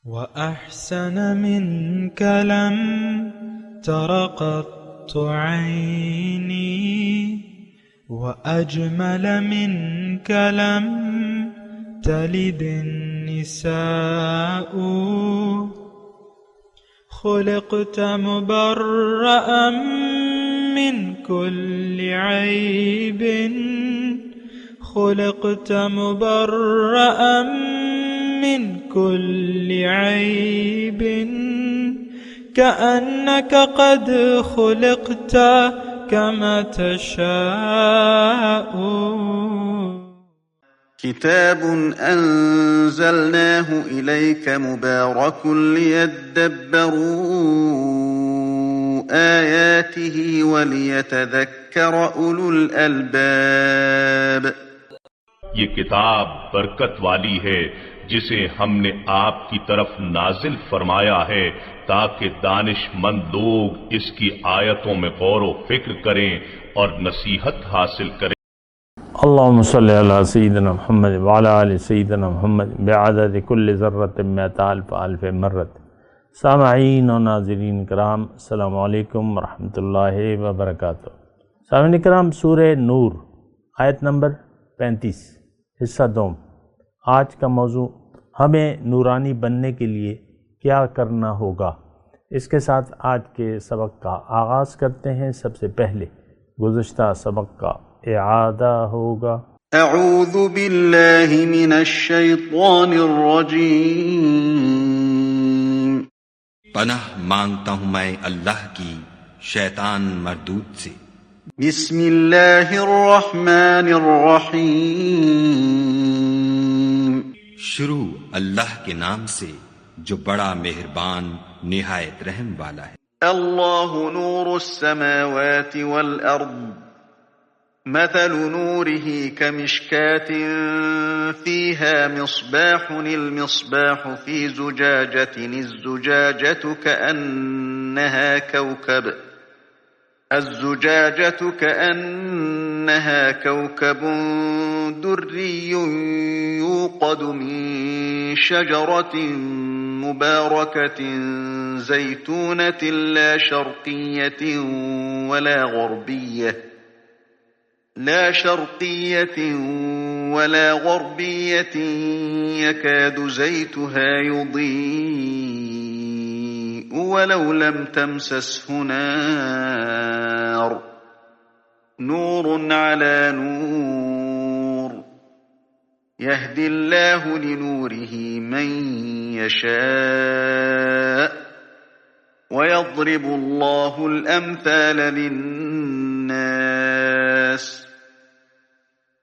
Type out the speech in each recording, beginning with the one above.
وأحسن منك لم تر قط عيني، وأجمل منك لم تلد النساء. خلقت مبرأ من كل عيب، خلقت مبرأ من كل عيب، كأنك قد خلقت كما تشاء. كتاب أنزلناه إليك مبارك ليدبروا آياته وليتذكر أولو الألباب. یہ کتاب برکت والی ہے جسے ہم نے آپ کی طرف نازل فرمایا ہے تاکہ دانش مند لوگ اس کی آیتوں میں غور و فکر کریں اور نصیحت حاصل کریں۔ اللہم صلی علی سیدنا محمد وعلی آل سیدنا محمد بعدد کل ذرۃ مئۃ الف مرۃ۔ سامعین و ناظرین کرام، السلام علیکم ورحمۃ اللہ وبرکاتہ۔ سامعین کرام، سورہ نور آیت نمبر 35 حصہ دوم۔ آج کا موضوع ہمیں نورانی بننے کے لیے کیا کرنا ہوگا۔ اس کے ساتھ آج کے سبق کا آغاز کرتے ہیں۔ سب سے پہلے گزشتہ سبق کا اعادہ ہوگا۔ اعوذ باللہ من الشیطان الرجیم۔ پناہ مانگتا ہوں میں اللہ کی شیطان مردود سے۔ بسم اللہ الرحمن الرحیم۔ شروع اللہ کے نام سے جو بڑا مہربان نہایت رحم والا ہے۔ اللہ نور السماوات والارض، مثل نوره كمشكاة فيها مصباح، المصباح في زجاجة، الزجاجة كأنها كوكب دري يوقد من شجرة مباركة زيتونة لا شرقية ولا غربية يكاد زيتها يضيء ولو لم تمسسه نار، نور على نور، يهدي الله لنوره من يشاء ويضرب الله الأمثال للناس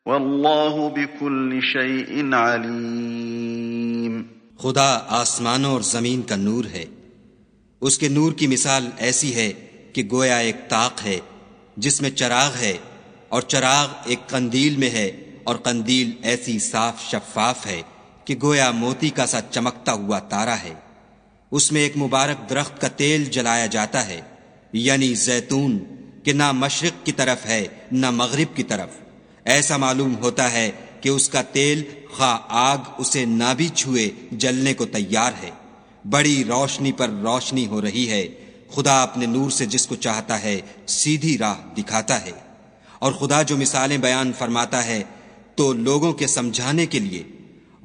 واللہ بکل شیء علیم۔ خدا آسمانوں اور زمین کا نور ہے۔ اس کے نور کی مثال ایسی ہے کہ گویا ایک طاق ہے جس میں چراغ ہے، اور چراغ ایک قندیل میں ہے، اور قندیل ایسی صاف شفاف ہے کہ گویا موتی کا سا چمکتا ہوا تارا ہے۔ اس میں ایک مبارک درخت کا تیل جلایا جاتا ہے، یعنی زیتون، کہ نہ مشرق کی طرف ہے نہ مغرب کی طرف۔ ایسا معلوم ہوتا ہے کہ اس کا تیل خواہ آگ اسے نہ بھی چھوئے جلنے کو تیار ہے۔ بڑی روشنی پر روشنی ہو رہی ہے۔ خدا اپنے نور سے جس کو چاہتا ہے سیدھی راہ دکھاتا ہے، اور خدا جو مثالیں بیان فرماتا ہے تو لوگوں کے سمجھانے کے لیے،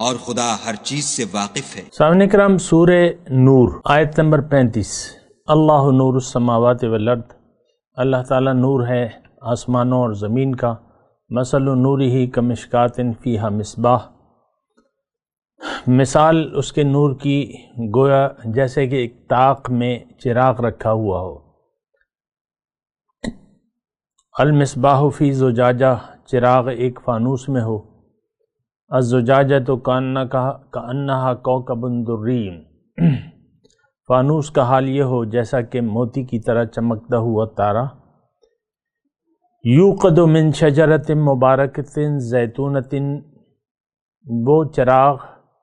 اور خدا ہر چیز سے واقف ہے۔ سامعین کرام، سورہ نور آیت نمبر 35۔ اللہ نور السماوات والارض، اللہ تعالیٰ نور ہے آسمانوں اور زمین کا۔ مثل نورہ کمشکات فیہا مصباح، مثال اس کے نور کی گویا جیسے کہ ایک طاق میں چراغ رکھا ہوا ہو۔ المصباح فی زجاجہ، چراغ ایک فانوس میں ہو۔ الزجاجہ تو کأنہا کوکب دری، فانوس کا حال یہ ہو جیسا کہ موتی کی طرح چمکتا ہوا تارا۔ یوقد من شجرۃ مبارکۃ زیتونۃ، وہ چراغ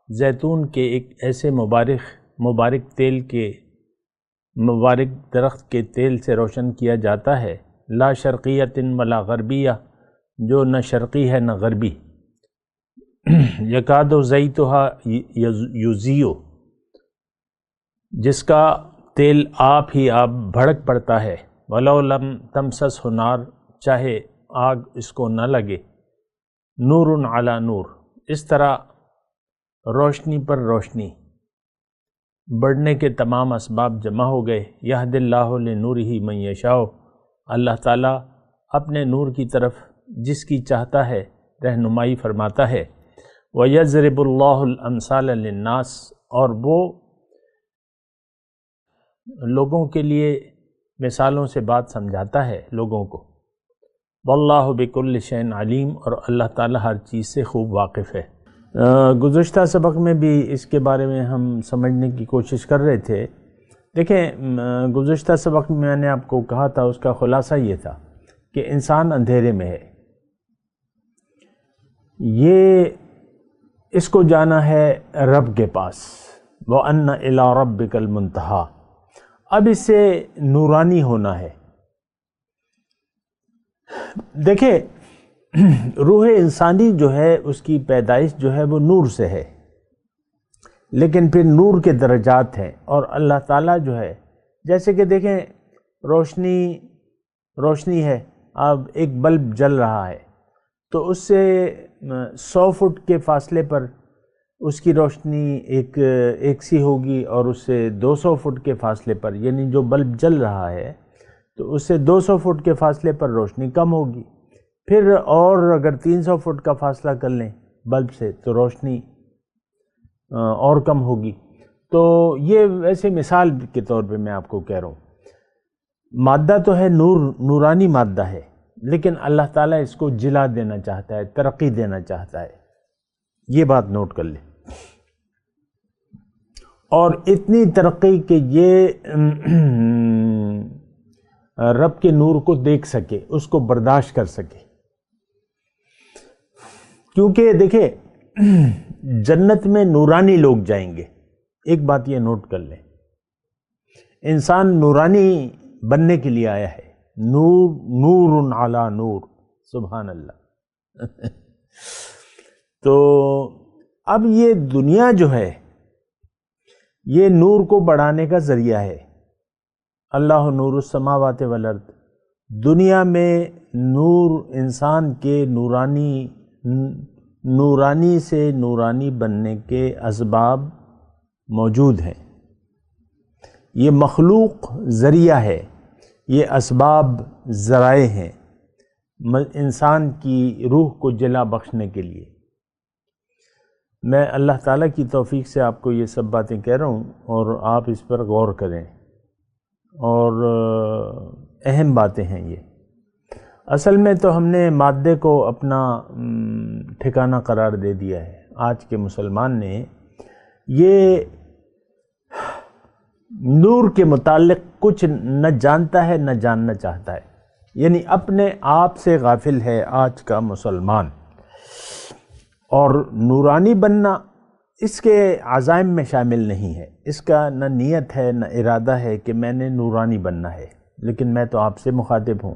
زیتون کے ایک ایسے مبارک درخت کے تیل سے روشن کیا جاتا ہے۔ لا شرقیۃ ولا غربیہ، جو نہ شرقی ہے نہ غربی۔ یکاد زیتھا یضیء، جس کا تیل آپ ہی آپ بھڑک پڑتا ہے، وَلَوْ لَمْ تَمْسَسْهُ نَارٌ، چاہے آگ اس کو نہ لگے، نور علی نور، اس طرح روشنی پر روشنی بڑھنے کے تمام اسباب جمع ہو گئے۔ یہد اللہ لنورہ من یشاء، اللہ تعالیٰ اپنے نور کی طرف جس کی چاہتا ہے رہنمائی فرماتا ہے۔ وَيَضْرِبُ اللَّهُ الْأَمْثَالَ لِلنَّاسِ، اور وہ لوگوں کے لیے مثالوں سے بات سمجھاتا ہے لوگوں کو۔ وَاللَّهُ بِكُلِّ شَيْءٍ عَلِيمٌ، اور اللہ تعالیٰ ہر چیز سے خوب واقف ہے۔ گزشتہ سبق میں بھی اس کے بارے میں ہم سمجھنے کی کوشش کر رہے تھے۔ دیکھیں، گزشتہ سبق میں نے آپ کو کہا تھا، اس کا خلاصہ یہ تھا کہ انسان اندھیرے میں ہے، یہ اس کو جانا ہے رب کے پاس، وَأَنَّ إِلَىٰ رَبِّكَ الْمُنتَهَىٰ، اب اس سے نورانی ہونا ہے۔ دیکھیں، روح انسانی جو ہے اس کی پیدائش جو ہے وہ نور سے ہے، لیکن پھر نور کے درجات ہیں، اور اللہ تعالیٰ جو ہے، جیسے کہ دیکھیں روشنی ہے، اب ایک بلب جل رہا ہے تو اس سے 100 فٹ کے فاصلے پر اس کی روشنی ایک سی ہوگی، اور اس سے 200 فٹ کے فاصلے پر، یعنی جو بلب جل رہا ہے تو اس سے 200 فٹ کے فاصلے پر روشنی کم ہوگی، پھر اور اگر 300 فٹ کا فاصلہ کر لیں بلب سے تو روشنی اور کم ہوگی۔ تو یہ ویسے مثال کے طور پہ میں آپ کو کہہ رہا ہوں، مادہ تو ہے نورانی مادہ ہے، لیکن اللہ تعالیٰ اس کو جلا دینا چاہتا ہے، ترقی دینا چاہتا ہے، یہ بات نوٹ کر لیں۔ اور اتنی ترقی کہ یہ رب کے نور کو دیکھ سکے، اس کو برداشت کر سکے، کیونکہ دیکھیں جنت میں نورانی لوگ جائیں گے۔ ایک بات یہ نوٹ کر لیں، انسان نورانی بننے کے لیے آیا ہے، نور علی نور، سبحان اللہ۔ تو اب یہ دنیا جو ہے یہ نور کو بڑھانے کا ذریعہ ہے۔ اللہ نور السماوات والارض، دنیا میں نور انسان کے نورانی سے نورانی بننے کے اسباب موجود ہیں۔ یہ مخلوق ذریعہ ہے، یہ اسباب ذرائع ہیں انسان کی روح کو جلا بخشنے کے لیے۔ میں اللہ تعالیٰ کی توفیق سے آپ کو یہ سب باتیں کہہ رہا ہوں، اور آپ اس پر غور کریں، اور اہم باتیں ہیں یہ۔ اصل میں تو ہم نے مادے کو اپنا ٹھکانہ قرار دے دیا ہے۔ آج کے مسلمان نے یہ نور کے متعلق کچھ نہ جانتا ہے نہ جاننا چاہتا ہے، یعنی اپنے آپ سے غافل ہے آج کا مسلمان۔ اور نورانی بننا اس کے عزائم میں شامل نہیں ہے، اس کا نہ نیت ہے نہ ارادہ ہے کہ میں نے نورانی بننا ہے۔ لیکن میں تو آپ سے مخاطب ہوں،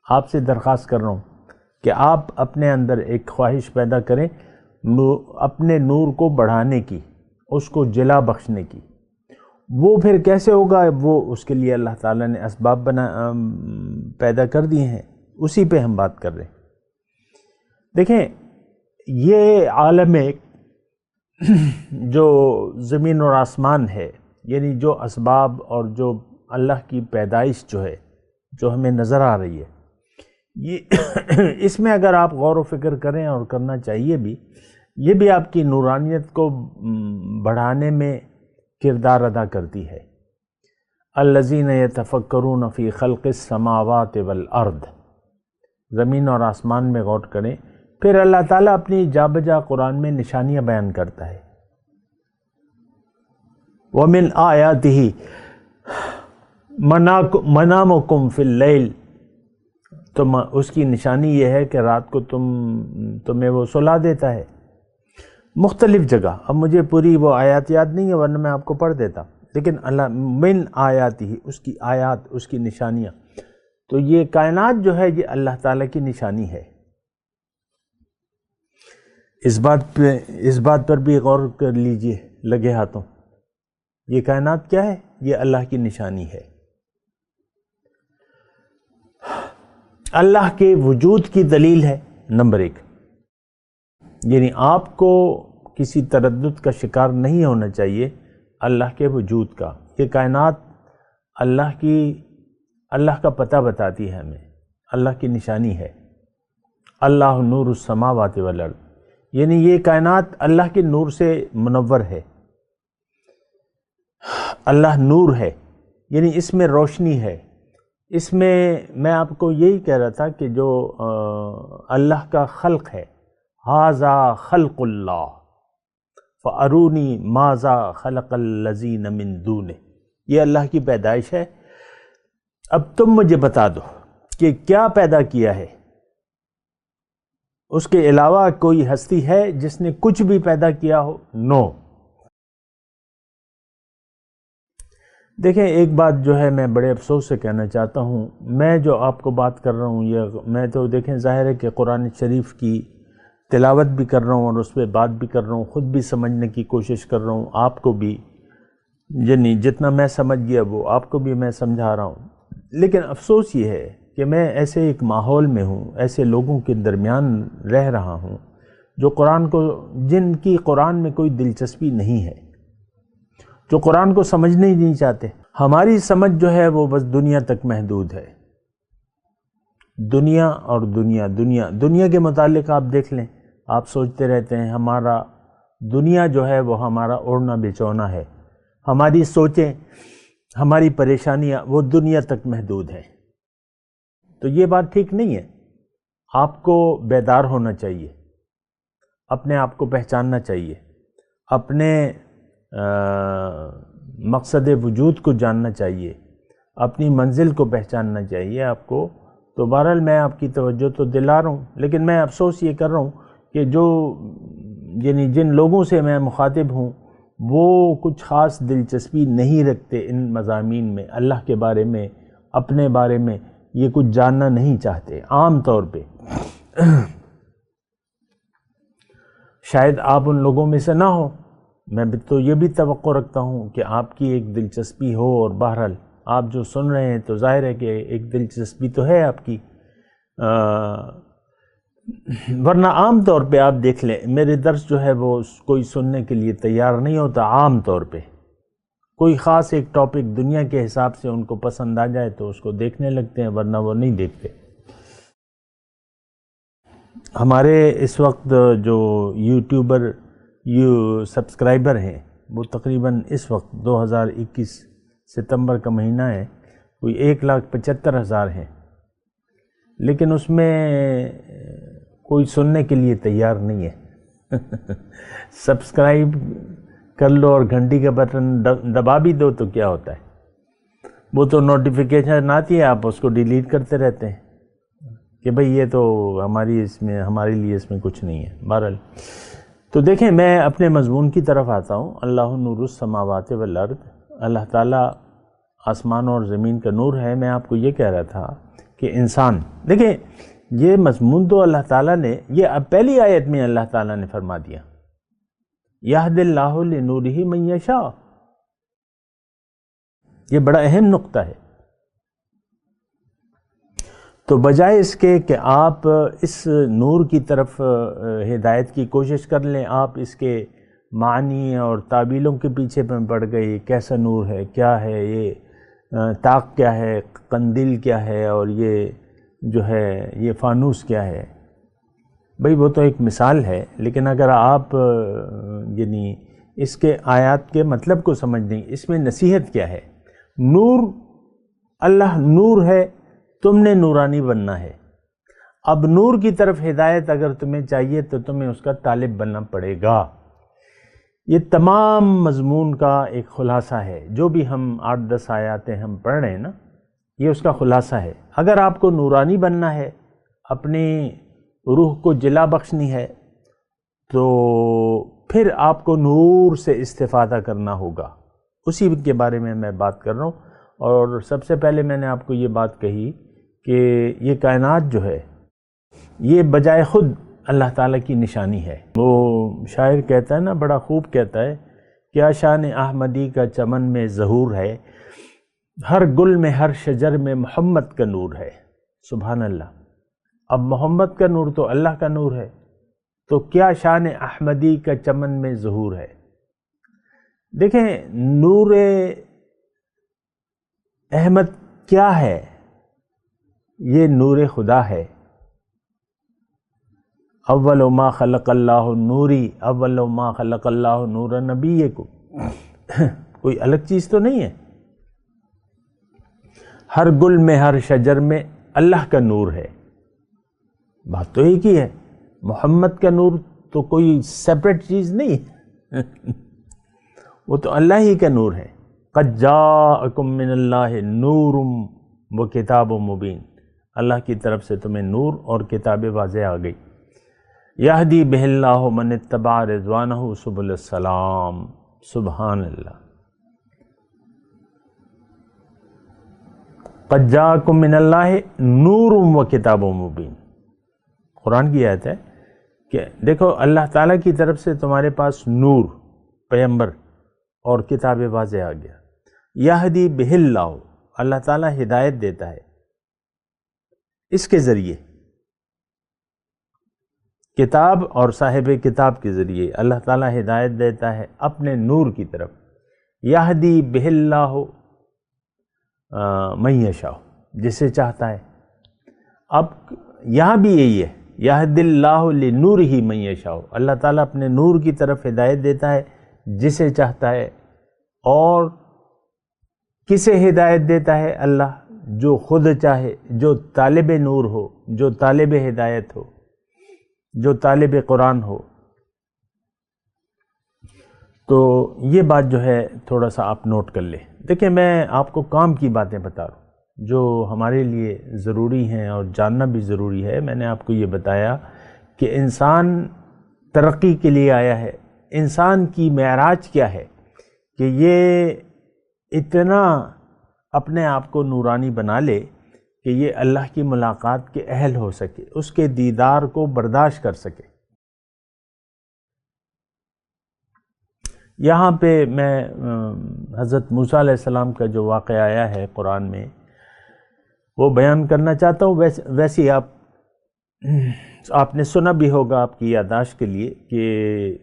آپ سے درخواست کر رہا ہوں کہ آپ اپنے اندر ایک خواہش پیدا کریں اپنے نور کو بڑھانے کی، اس کو جلا بخشنے کی۔ وہ پھر کیسے ہوگا، وہ اس کے لیے اللہ تعالیٰ نے اسباب پیدا کر دیے ہیں، اسی پہ ہم بات کر رہے ہیں۔ دیکھیں، یہ عالم جو زمین اور آسمان ہے، یعنی جو اسباب اور جو اللہ کی پیدائش جو ہے، جو ہمیں نظر آ رہی ہے، یہ اس میں اگر آپ غور و فکر کریں، اور کرنا چاہیے بھی، یہ بھی آپ کی نورانیت کو بڑھانے میں کردار ادا کرتی ہے۔ الذین یتفکرون فی خلق السماوات والارض، زمین اور آسمان میں غور کریں۔ پھر اللہ تعالیٰ اپنی جا بجا قرآن میں نشانیاں بیان کرتا ہے۔ وَمِنْ آیَاتِهِ مَنَامُكُمْ فِي اللَّيْلِ، تو اس کی نشانی یہ ہے کہ رات کو تمہیں وہ سلا دیتا ہے مختلف جگہ۔ اب مجھے پوری وہ آیات یاد نہیں ہے، ورنہ میں آپ کو پڑھ دیتا، لیکن اللہ من آیاتہ، اس کی آیات، اس کی نشانیاں۔ تو یہ کائنات جو ہے یہ اللہ تعالیٰ کی نشانی ہے۔ اس بات پر بھی غور کر لیجئے لگے ہاتھوں، یہ کائنات کیا ہے؟ یہ اللہ کی نشانی ہے، اللہ کے وجود کی دلیل ہے نمبر 1۔ یعنی آپ کو کسی تردد کا شکار نہیں ہونا چاہیے اللہ کے وجود کا۔ یہ کائنات اللہ کا پتہ بتاتی ہے ہمیں، اللہ کی نشانی ہے۔ اللہ نور السماوات والارض، یعنی یہ کائنات اللہ کے نور سے منور ہے۔ اللہ نور ہے، یعنی اس میں روشنی ہے۔ اس میں آپ کو یہی کہہ رہا تھا کہ جو اللہ کا خلق ہے، ھذا خلق اللہ فارونی ماذا خلق الذین من دونہ، یہ اللہ کی پیدائش ہے۔ اب تم مجھے بتا دو کہ کیا پیدا کیا ہے، اس کے علاوہ کوئی ہستی ہے جس نے کچھ بھی پیدا کیا ہو؟ نو۔ دیکھیں ایک بات جو ہے میں بڑے افسوس سے کہنا چاہتا ہوں، میں جو آپ کو بات کر رہا ہوں یہ میں تو دیکھیں ظاہر ہے کہ قرآن شریف کی تلاوت بھی کر رہا ہوں اور اس پہ بات بھی کر رہا ہوں، خود بھی سمجھنے کی کوشش کر رہا ہوں، آپ کو بھی یعنی جتنا میں سمجھ گیا وہ آپ کو بھی میں سمجھا رہا ہوں۔ لیکن افسوس یہ ہے کہ میں ایسے ایک ماحول میں ہوں، ایسے لوگوں کے درمیان رہ رہا ہوں جو جن کی قرآن میں کوئی دلچسپی نہیں ہے، جو قرآن کو سمجھنے ہی نہیں چاہتے۔ ہماری سمجھ جو ہے وہ بس دنیا تک محدود ہے، دنیا اور دنیا کے متعلق آپ دیکھ لیں، آپ سوچتے رہتے ہیں ہمارا دنیا جو ہے وہ ہمارا اوڑھنا بچھونا ہے، ہماری سوچیں ہماری پریشانیاں وہ دنیا تک محدود ہیں۔ تو یہ بات ٹھیک نہیں ہے، آپ کو بیدار ہونا چاہیے، اپنے آپ کو پہچاننا چاہیے، اپنے مقصد وجود کو جاننا چاہیے، اپنی منزل کو پہچاننا چاہیے آپ کو۔ تو بہرحال میں آپ کی توجہ تو دلا رہا ہوں، لیکن میں افسوس یہ کر رہا ہوں کہ یعنی جن لوگوں سے میں مخاطب ہوں وہ کچھ خاص دلچسپی نہیں رکھتے ان مضامین میں، اللہ کے بارے میں، اپنے بارے میں یہ کچھ جاننا نہیں چاہتے عام طور پہ۔ شاید آپ ان لوگوں میں سے نہ ہو، میں تو یہ بھی توقع رکھتا ہوں کہ آپ کی ایک دلچسپی ہو، اور بہرحال آپ جو سن رہے ہیں تو ظاہر ہے کہ ایک دلچسپی تو ہے آپ کی، ورنہ عام طور پہ آپ دیکھ لیں میرے درس جو ہے وہ کوئی سننے کے لیے تیار نہیں ہوتا۔ عام طور پہ کوئی خاص ایک ٹاپک دنیا کے حساب سے ان کو پسند آ جائے تو اس کو دیکھنے لگتے ہیں، ورنہ وہ نہیں دیکھتے۔ ہمارے اس وقت جو یوٹیوبر سبسکرائبر ہیں وہ تقریباً اس وقت 2021 ستمبر کا مہینہ ہے، کوئی 1,75,000 ہیں، لیکن اس میں کوئی سننے کے لیے تیار نہیں ہے۔ سبسکرائب کر لو اور گھنٹی کا بٹن دبا بھی دو تو کیا ہوتا ہے، وہ تو نوٹیفیکیشن آتی ہے، آپ اس کو ڈیلیٹ کرتے رہتے ہیں کہ بھئی یہ تو ہمارے لیے اس میں کچھ نہیں ہے۔ بہرحال تو دیکھیں میں اپنے مضمون کی طرف آتا ہوں۔ اللہ نور السماوات والارض، اللہ تعالیٰ آسمان اور زمین کا نور ہے۔ میں آپ کو یہ کہہ رہا تھا کہ انسان، دیکھیں یہ مضمون تو اللہ تعالیٰ نے، یہ پہلی آیت میں اللہ تعالیٰ نے فرما دیا، یہد اللہ لنورہ من یشاء، یہ بڑا اہم نقطہ ہے۔ تو بجائے اس کے کہ آپ اس نور کی طرف ہدایت کی کوشش کر لیں، آپ اس کے معنی اور تعبیلوں کے پیچھے میں پڑ گئے، کیسا نور ہے، کیا ہے یہ طاق، کیا ہے قندیل، کیا ہے، اور یہ جو ہے یہ فانوس کیا ہے۔ بھئی وہ تو ایک مثال ہے، لیکن اگر آپ یعنی اس کے آیات کے مطلب کو سمجھ دیں، اس میں نصیحت کیا ہے۔ نور، اللہ نور ہے، تم نے نورانی بننا ہے۔ اب نور کی طرف ہدایت اگر تمہیں چاہیے تو تمہیں اس کا طالب بننا پڑے گا۔ یہ تمام مضمون کا ایک خلاصہ ہے، جو بھی ہم 8-10 آیاتیں ہم پڑھ رہے ہیں نا، یہ اس کا خلاصہ ہے۔ اگر آپ کو نورانی بننا ہے، اپنی روح کو جلا بخشنی ہے، تو پھر آپ کو نور سے استفادہ کرنا ہوگا۔ اسی کے بارے میں بات کر رہا ہوں۔ اور سب سے پہلے میں نے آپ کو یہ بات کہی کہ یہ کائنات جو ہے یہ بجائے خود اللہ تعالیٰ کی نشانی ہے۔ وہ شاعر کہتا ہے نا، بڑا خوب کہتا ہے کیا شان احمدی کا چمن میں ظہور ہے، ہر گل میں ہر شجر میں محمد کا نور ہے۔ سبحان اللہ۔ اب محمد کا نور تو اللہ کا نور ہے، تو کیا شان احمدی کا چمن میں ظہور ہے۔ دیکھیں نور احمد کیا ہے؟ یہ نور خدا ہے۔ اول ما خلق اللہ نوری، اول ما خلق اللہ نور نبیکم، کوئی الگ چیز تو نہیں ہے۔ ہر گل میں ہر شجر میں اللہ کا نور ہے، بات تو ایک ہی ہے۔ محمد کا نور تو کوئی سیپریٹ چیز نہیں ہے، وہ تو اللہ ہی کا نور ہے۔ قد جاءکم من اللہ نور و کتاب مبین، اللہ کی طرف سے تمہیں نور اور کتاب واضح آ گئی۔ یہدی بہ اللہ من اتبع رضوانہ سبل السلام۔ سبحان اللہ۔ قد جاءکم من اللہ نور و کتاب مبین، قرآن کی آیت ہے کہ دیکھو اللہ تعالیٰ کی طرف سے تمہارے پاس نور، پیغمبر اور کتاب واضح آ گیا۔ یہدی بہ اللہ، اللہ تعالیٰ ہدایت دیتا ہے اس کے ذریعے، کتاب اور صاحب کتاب کے ذریعے اللہ تعالیٰ ہدایت دیتا ہے اپنے نور کی طرف۔ یہدی بہ اللہ من یشاء، جسے چاہتا ہے۔ اب یہاں بھی یہی ہے، یہد اللہ لنورہ من یشاء، اللہ تعالیٰ اپنے نور کی طرف ہدایت دیتا ہے جسے چاہتا ہے۔ اور کسے ہدایت دیتا ہے اللہ؟ جو خود چاہے، جو طالب نور ہو، جو طالب ہدایت ہو، جو طالب قرآن ہو۔ تو یہ بات جو ہے تھوڑا سا آپ نوٹ کر لیں۔ دیکھیں میں آپ کو کام کی باتیں بتا رہا ہوں جو ہمارے لیے ضروری ہیں اور جاننا بھی ضروری ہے۔ میں نے آپ کو یہ بتایا کہ انسان ترقی کے لیے آیا ہے، انسان کی معراج کیا ہے کہ یہ اتنا اپنے آپ کو نورانی بنا لے کہ یہ اللہ کی ملاقات کے اہل ہو سکے، اس کے دیدار کو برداشت کر سکے۔ یہاں پہ میں حضرت موسیٰ علیہ السلام کا جو واقعہ آیا ہے قرآن میں وہ بیان کرنا چاہتا ہوں۔ ویسے آپ نے سنا بھی ہوگا آپ کی یادداشت کے لیے کہ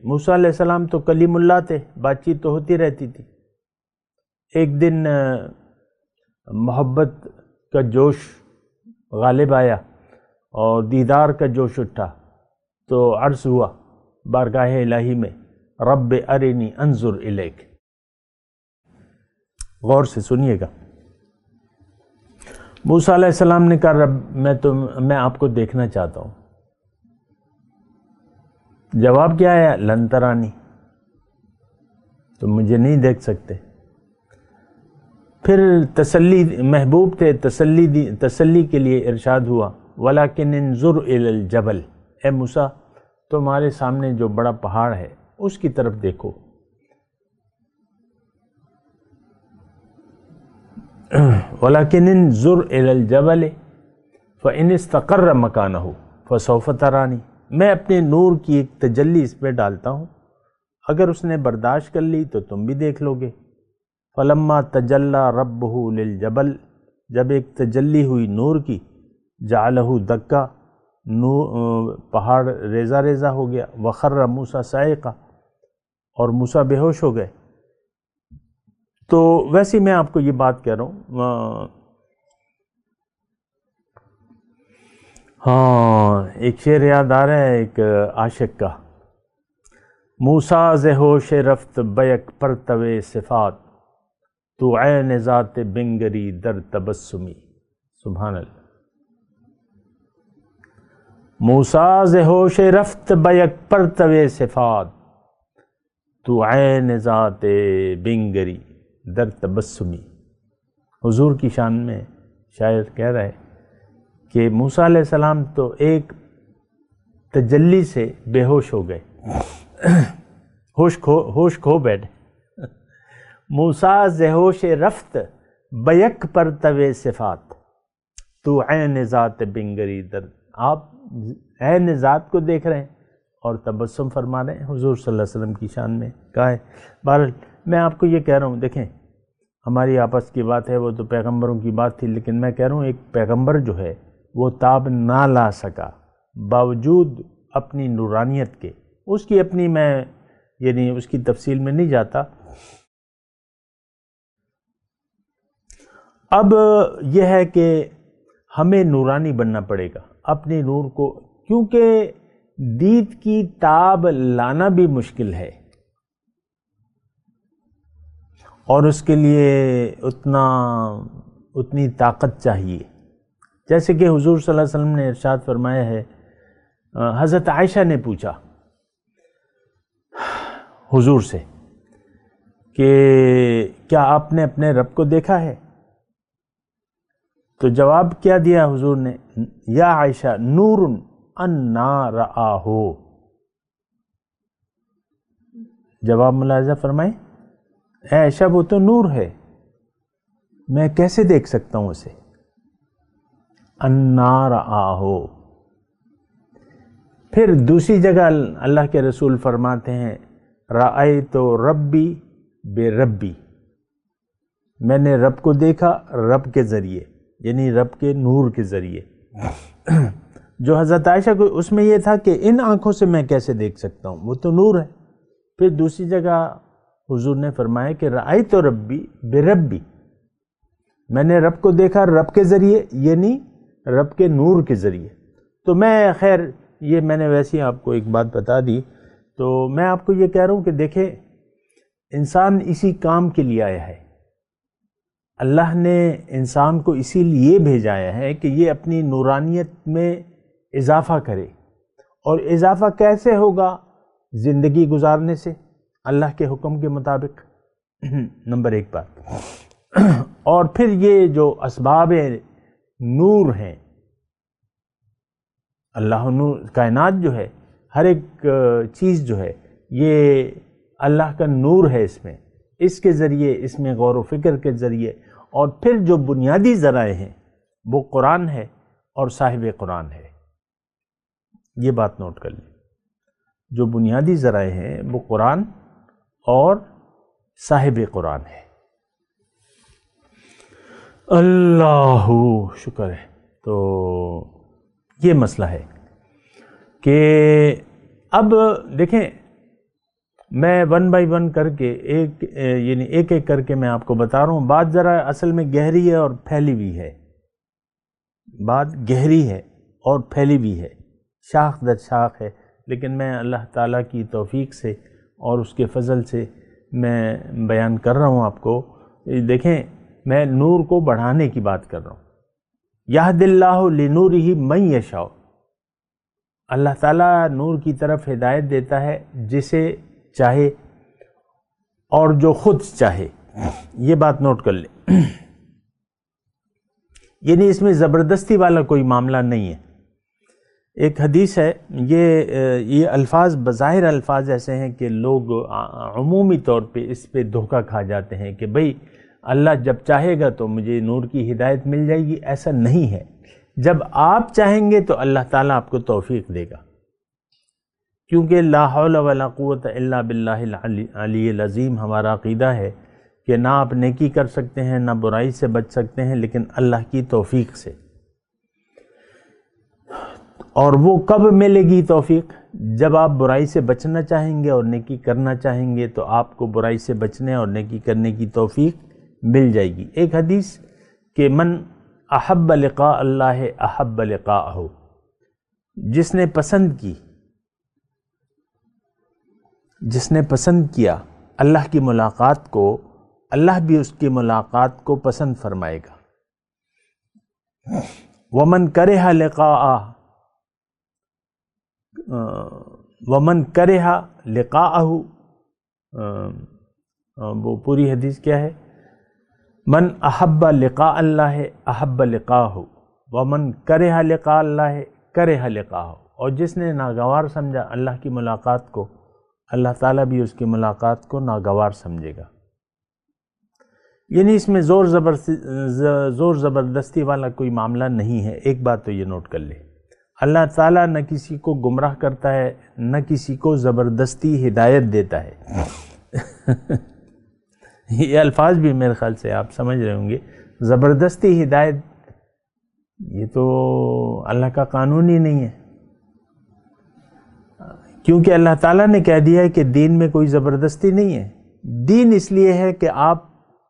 موسیٰ علیہ السلام تو کلیم اللہ تھے، بات چیت تو ہوتی رہتی تھی۔ ایک دن محبت کا جوش غالب آیا اور دیدار کا جوش اٹھا، تو عرض ہوا بارگاہ الہی میں، رب ارنی انظر الیک۔ غور سے سنیے گا۔ موسیٰ علیہ السلام نے کہا رب میں آپ کو دیکھنا چاہتا ہوں۔ جواب کیا ہے؟ لن ترانی، تم مجھے نہیں دیکھ سکتے۔ پھر تسلی، محبوب تھے، تسلی کے لیے ارشاد ہوا وَلَكِنْ انظُرْ إِلَى الْجَبَلِ، اے موسیٰ تمہارے سامنے جو بڑا پہاڑ ہے اس کی طرف دیکھو۔ وَلَكِنْ انظُرْ إِلَى الْجَبَلِ فَإِنِ اسْتَقَرَّ مَكَانَهُ فَسَوْفَ تَرَانِي، میں اپنے نور کی ایک تجلی اس پہ ڈالتا ہوں، اگر اس نے برداشت کر لی تو تم بھی دیکھ لو گے۔ فَلَمَّا تَجَلَّى رَبُّهُ لِلْجَبَلِ، جب ایک تجلی ہوئی نور کی، جَعَلَهُ دَكَّا، پہاڑ ریزہ ریزہ ہو گیا، وَخَرَّ مُوسَىٰ صَعِقًا، اور موسیٰ بے ہوش ہو گئے۔ تو ویسے میں آپ کو یہ بات کہہ رہا ہوں، ہاں ایک شعر یاد آ رہا ہے ایک عاشق کا، موسیٰ ز ہوش رفت بیک پرتو صفات، تو عین ذات بنگری در تبسمی۔ سبحان اللہ۔ موسیٰ ز ہوش رفت بیک پرتو صفات، تو عین ذات بنگری در تبسمی۔ حضور کی شان میں شاعر کہہ رہا ہے کہ موسیٰ علیہ السلام تو ایک تجلی سے بے ہوش ہو گئے، ہوش کھو بیٹھے۔ موسیٰ ز ہوش رفت بیک پرتو صفات، تو عین ذات بنگری در، آپ عین ذات کو دیکھ رہے ہیں اور تبسم فرما رہے ہیں حضور صلی اللہ علیہ وسلم کی شان میں کہا ہے۔ بہرحال میں آپ کو یہ کہہ رہا ہوں، دیکھیں ہماری آپس کی بات ہے، وہ تو پیغمبروں کی بات تھی، لیکن میں کہہ رہا ہوں ایک پیغمبر جو ہے وہ تاب نہ لا سکا باوجود اپنی نورانیت کے، اس کی اپنی میں یعنی اس کی تفصیل میں نہیں جاتا۔ اب یہ ہے کہ ہمیں نورانی بننا پڑے گا اپنے نور کو، کیونکہ دید کی تاب لانا بھی مشکل ہے اور اس کے لیے اتنی طاقت چاہیے، جیسے کہ حضور صلی اللہ علیہ وسلم نے ارشاد فرمایا ہے۔ حضرت عائشہ نے پوچھا حضور سے کہ کیا آپ نے اپنے رب کو دیکھا ہے؟ تو جواب کیا دیا حضور نے؟ یا عائشہ نور انا رآہ، جواب ملاحظہ فرمائیں، اے عائشہ وہ تو نور ہے، میں کیسے دیکھ سکتا ہوں اسے؟ انا رآہ۔ پھر دوسری جگہ اللہ کے رسول فرماتے ہیں رأیت ربی بے ربی، میں نے رب کو دیکھا رب کے ذریعے، یعنی رب کے نور کے ذریعے۔ جو حضرت عائشہ کو اس میں یہ تھا کہ ان آنکھوں سے میں کیسے دیکھ سکتا ہوں، وہ تو نور ہے۔ پھر دوسری جگہ حضور نے فرمایا کہ رأیت ربی بے ربی، میں نے رب کو دیکھا رب کے ذریعے، یعنی رب کے نور کے ذریعے۔ تو میں خیر یہ میں نے ویسے ہی آپ کو ایک بات بتا دی، تو میں آپ کو یہ کہہ رہا ہوں کہ دیکھیں انسان اسی کام کے لیے آیا ہے، اللہ نے انسان کو اسی لیے بھیجایا ہے کہ یہ اپنی نورانیت میں اضافہ کرے، اور اضافہ کیسے ہوگا؟ زندگی گزارنے سے اللہ کے حکم کے مطابق، نمبر ایک بات۔ اور پھر یہ جو اسباب نور ہیں، اللہ نور، کائنات جو ہے، ہر ایک چیز جو ہے یہ اللہ کا نور ہے، اس کے ذریعے، اس میں غور و فکر کے ذریعے، اور پھر جو بنیادی ذرائع ہیں وہ قرآن ہے اور صاحب قرآن ہے۔ یہ بات نوٹ کر لیں، جو بنیادی ذرائع ہیں وہ قرآن اور صاحب قرآن ہے۔ اللہ شکر ہے۔ تو یہ مسئلہ ہے کہ اب دیکھیں میں ون بائی ون کر کے یعنی ایک ایک کر کے میں آپ کو بتا رہا ہوں۔ بات ذرا اصل میں گہری ہے اور پھیلی ہوئی ہے، بات گہری ہے اور پھیلی ہوئی ہے، شاخ در شاخ ہے، لیکن میں اللہ تعالیٰ کی توفیق سے اور اس کے فضل سے میں بیان کر رہا ہوں آپ کو۔ دیکھیں میں نور کو بڑھانے کی بات کر رہا ہوں۔ یہد اللہ لنورہ من یشاء، اللہ تعالیٰ نور کی طرف ہدایت دیتا ہے جسے چاہے اور جو خود چاہے۔ یہ بات نوٹ کر لیں، یعنی اس میں زبردستی والا کوئی معاملہ نہیں ہے۔ ایک حدیث ہے، یہ الفاظ بظاہر الفاظ ایسے ہیں کہ لوگ عمومی طور پہ اس پہ دھوکہ کھا جاتے ہیں کہ بھئی اللہ جب چاہے گا تو مجھے نور کی ہدایت مل جائے گی۔ ایسا نہیں ہے، جب آپ چاہیں گے تو اللہ تعالیٰ آپ کو توفیق دے گا، کیونکہ لا حول ولا قوت الا باللہ العلی العظیم ہمارا عقیدہ ہے کہ نہ آپ نیکی کر سکتے ہیں نہ برائی سے بچ سکتے ہیں لیکن اللہ کی توفیق سے۔ اور وہ کب ملے گی توفیق؟ جب آپ برائی سے بچنا چاہیں گے اور نیکی کرنا چاہیں گے تو آپ کو برائی سے بچنے اور نیکی کرنے کی توفیق مل جائے گی۔ ایک حدیث کہ من احب لقاء اللہ احب لقاءہ، جس نے پسند کیا اللہ کی ملاقات کو، اللہ بھی اس کی ملاقات کو پسند فرمائے گا۔ ومن کرہ لقاءہ، وہ پوری حدیث کیا ہے؟ من احب لقاء اللہ احب لقاءہ ومن کرہ لقاء اللہ کرہ لقاءہ، اور جس نے ناگوار سمجھا اللہ کی ملاقات کو، اللہ تعالیٰ بھی اس کی ملاقات کو ناگوار سمجھے گا۔ یعنی اس میں زور زبردستی والا کوئی معاملہ نہیں ہے۔ ایک بات تو یہ نوٹ کر لیں، اللہ تعالیٰ نہ کسی کو گمراہ کرتا ہے نہ کسی کو زبردستی ہدایت دیتا ہے۔ یہ الفاظ بھی میرے خیال سے آپ سمجھ رہے ہوں گے، زبردستی ہدایت یہ تو اللہ کا قانون ہی نہیں ہے، کیونکہ اللہ تعالیٰ نے کہہ دیا ہے کہ دین میں کوئی زبردستی نہیں ہے۔ دین اس لیے ہے کہ آپ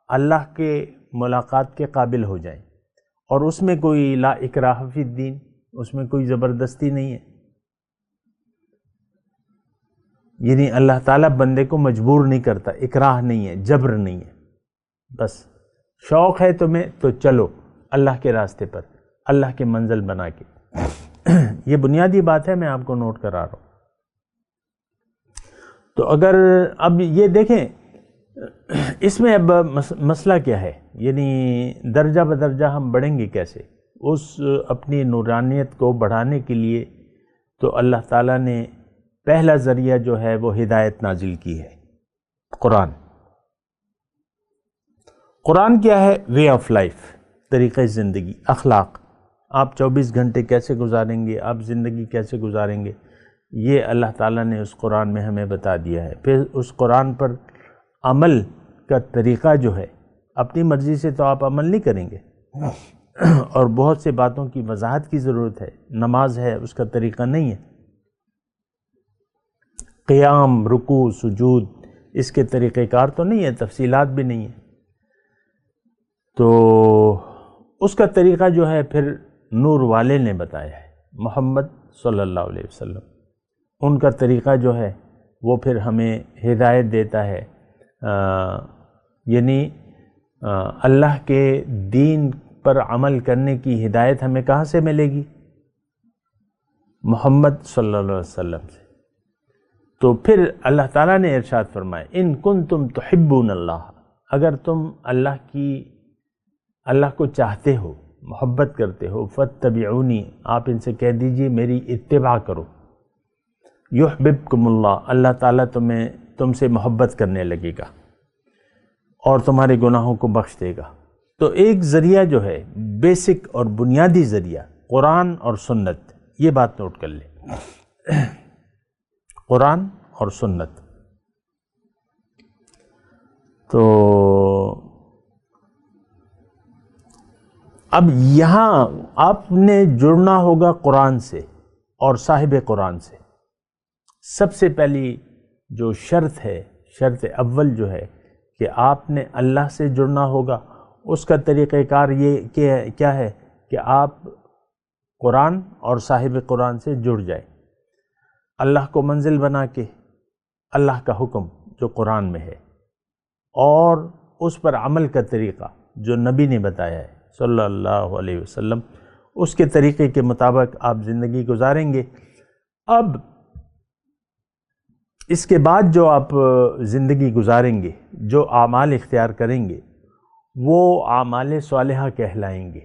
اللہ کے ملاقات کے قابل ہو جائیں، اور اس میں کوئی لا اکراہ فی الدین، اس میں کوئی زبردستی نہیں ہے، یعنی اللہ تعالیٰ بندے کو مجبور نہیں کرتا، اکراہ نہیں ہے، جبر نہیں ہے، بس شوق ہے تمہیں تو چلو اللہ کے راستے پر، اللہ کے منزل بنا کے۔ یہ بنیادی بات ہے، میں آپ کو نوٹ کرا رہا ہوں۔ تو اگر اب یہ دیکھیں اس میں اب مسئلہ کیا ہے، یعنی درجہ بدرجہ ہم بڑھیں گے کیسے اس اپنی نورانیت کو بڑھانے کے لیے؟ تو اللہ تعالیٰ نے پہلا ذریعہ جو ہے وہ ہدایت نازل کی ہے، قرآن۔ قرآن کیا ہے؟ وے آف لائف، طریقہ زندگی، اخلاق۔ آپ 24 گھنٹے کیسے گزاریں گے، آپ زندگی کیسے گزاریں گے، یہ اللہ تعالیٰ نے اس قرآن میں ہمیں بتا دیا ہے۔ پھر اس قرآن پر عمل کا طریقہ جو ہے، اپنی مرضی سے تو آپ عمل نہیں کریں گے، اور بہت سے باتوں کی وضاحت کی ضرورت ہے۔ نماز ہے، اس کا طریقہ نہیں ہے، قیام، رکوع، سجود، اس کے طریقہ کار تو نہیں ہے، تفصیلات بھی نہیں ہے۔ تو اس کا طریقہ جو ہے پھر نور والے نے بتایا ہے، محمد صلی اللہ علیہ وسلم۔ ان کا طریقہ جو ہے وہ پھر ہمیں ہدایت دیتا ہے، یعنی اللہ کے دین پر عمل کرنے کی ہدایت ہمیں کہاں سے ملے گی؟ محمد صلی اللہ علیہ وسلم سے۔ تو پھر اللہ تعالیٰ نے ارشاد فرمایا، ان کنتم تحبون اللہ، اگر تم اللہ کو چاہتے ہو، محبت کرتے ہو، فاتبعونی، آپ ان سے کہہ دیجئے میری اتباع کرو، یحببکم اللہ، اللہ تعالیٰ تم سے محبت کرنے لگے گا اور تمہارے گناہوں کو بخش دے گا۔ تو ایک ذریعہ جو ہے، بیسک اور بنیادی ذریعہ، قرآن اور سنت، یہ بات نوٹ کر لیں، قرآن اور سنت۔ تو اب یہاں آپ نے جڑنا ہوگا قرآن سے اور صاحب قرآن سے۔ سب سے پہلی جو شرط ہے، شرط اول جو ہے کہ آپ نے اللہ سے جڑنا ہوگا، اس کا طریقہ کار یہ کیا ہے کہ آپ قرآن اور صاحب قرآن سے جڑ جائیں، اللہ کو منزل بنا کے، اللہ کا حکم جو قرآن میں ہے اور اس پر عمل کا طریقہ جو نبی نے بتایا ہے صلی اللہ علیہ وسلم، اس کے طریقے کے مطابق آپ زندگی گزاریں گے۔ اب اس کے بعد جو آپ زندگی گزاریں گے، جو اعمال اختیار کریں گے، وہ اعمال صالحہ کہلائیں گے،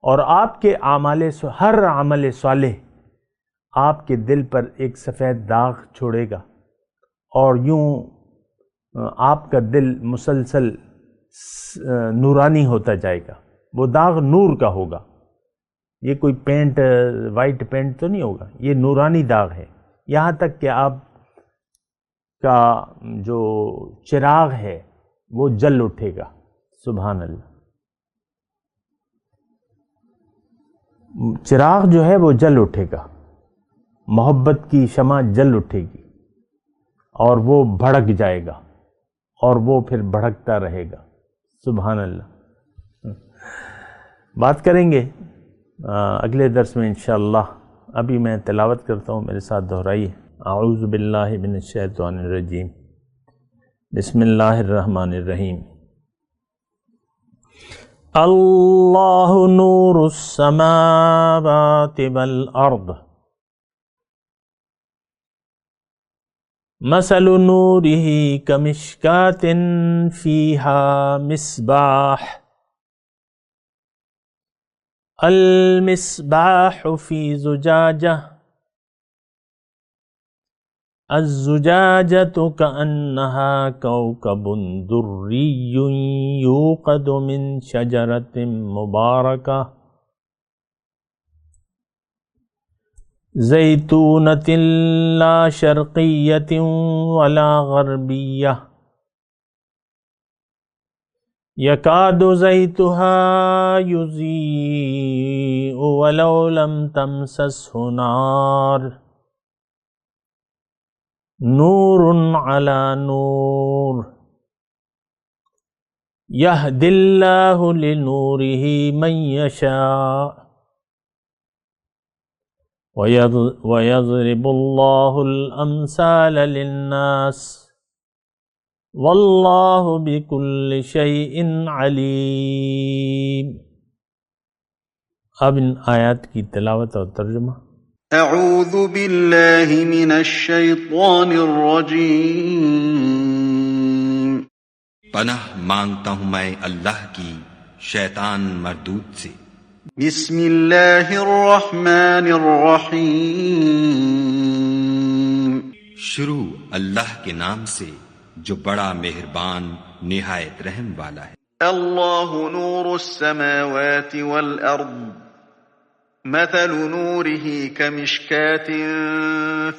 اور آپ کے ہر عمل صالح آپ کے دل پر ایک سفید داغ چھوڑے گا، اور یوں آپ کا دل مسلسل نورانی ہوتا جائے گا۔ وہ داغ نور کا ہوگا، یہ کوئی پینٹ، وائٹ پینٹ تو نہیں ہوگا، یہ نورانی داغ ہے، یہاں تک کہ آپ کا جو چراغ ہے وہ جل اٹھے گا۔ سبحان اللہ، چراغ جو ہے وہ جل اٹھے گا، محبت کی شمع جل اٹھے گی، اور وہ بھڑک جائے گا، اور وہ پھر بھڑکتا رہے گا۔ سبحان اللہ، بات کریں گے اگلے درس میں انشاءاللہ۔ ابھی میں تلاوت کرتا ہوں، میرے ساتھ دہرائیے۔ اعوذ باللہ من الشیطان الرجیم، بسم اللہ الرحمن الرحیم۔ اللہ نور السماوات والارض، مثل نورہ کمشکاۃ فیہا مصباح، المصباح فی زجاجہ، الزجاجۃ کأنہا کوکب دری یوقد من شجرۃ مبارکہ، زیتونۃ لا شرقیۃ ولا غربیہ یکاد زیتها یضیء ولو لم تمسسہ نار نور علی نور یہدی اللہ لنورہ من یشاء وَيَضْرِبُ اللَّهُ الْأَمْثَالَ لِلنَّاسِ وَاللَّهُ بِكُلِّ شَيْءٍ عَلِيمٌ۔ اب ان آیات کی تلاوت اور ترجمہ۔ اعوذ باللہ من الشیطان الرجیم۔ پناہ مانگتا ہوں میں اللہ کی شیطان مردود سے۔ بسم اللہ الرحمن الرحیم۔ شروع اللہ کے نام سے جو بڑا مہربان نہایت رحم والا ہے۔ اللہ نور السماوات والارض مثل نوره كمشكاة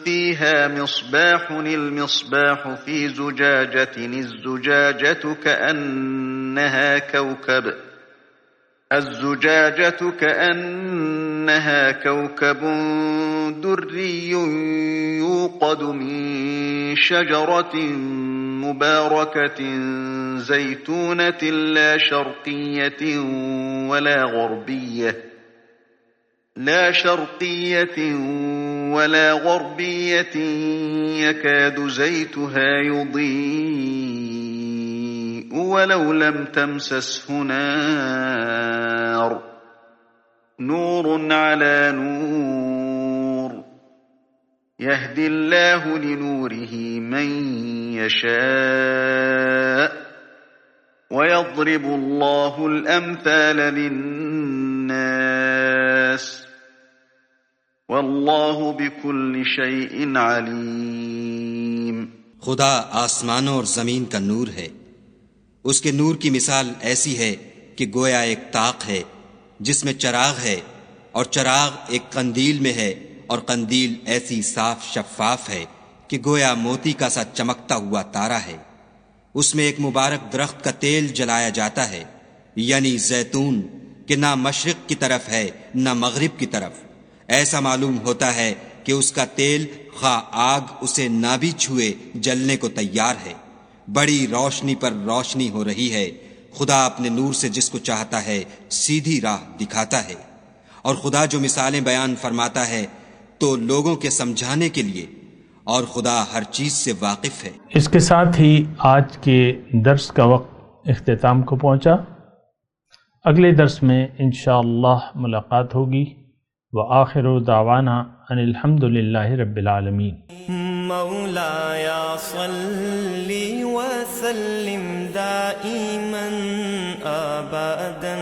فيها مصباح المصباح في زجاجة الزجاجة كأنها كوكب دري يوقد من شجرة مباركة زيتونة لا شرقية ولا غربية يكاد زيتها يضيء ولو لم تمسسه نار نور على نور يهدي الله لنوره من يشاء ويضرب الله الأمثال للناس واللہ بکل شیء علیم۔ خدا آسمانوں اور زمین کا نور ہے، اس کے نور کی مثال ایسی ہے کہ گویا ایک طاق ہے جس میں چراغ ہے، اور چراغ ایک قندیل میں ہے، اور قندیل ایسی صاف شفاف ہے کہ گویا موتی کا سا چمکتا ہوا تارا ہے۔ اس میں ایک مبارک درخت کا تیل جلایا جاتا ہے، یعنی زیتون، کہ نہ مشرق کی طرف ہے نہ مغرب کی طرف۔ ایسا معلوم ہوتا ہے کہ اس کا تیل خواہ آگ اسے نہ بھی چھوئے جلنے کو تیار ہے۔ بڑی روشنی پر روشنی ہو رہی ہے۔ خدا اپنے نور سے جس کو چاہتا ہے سیدھی راہ دکھاتا ہے، اور خدا جو مثالیں بیان فرماتا ہے تو لوگوں کے سمجھانے کے لیے، اور خدا ہر چیز سے واقف ہے۔ اس کے ساتھ ہی آج کے درس کا وقت اختتام کو پہنچا۔ اگلے درس میں انشاءاللہ ملاقات ہوگی۔ وآخر دعوانا ان الحمد للہ رب العالمین۔ مولاي صل وسلم دائما ابدا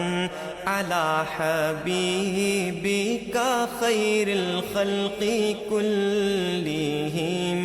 على حبيبك خير الخلق كلهم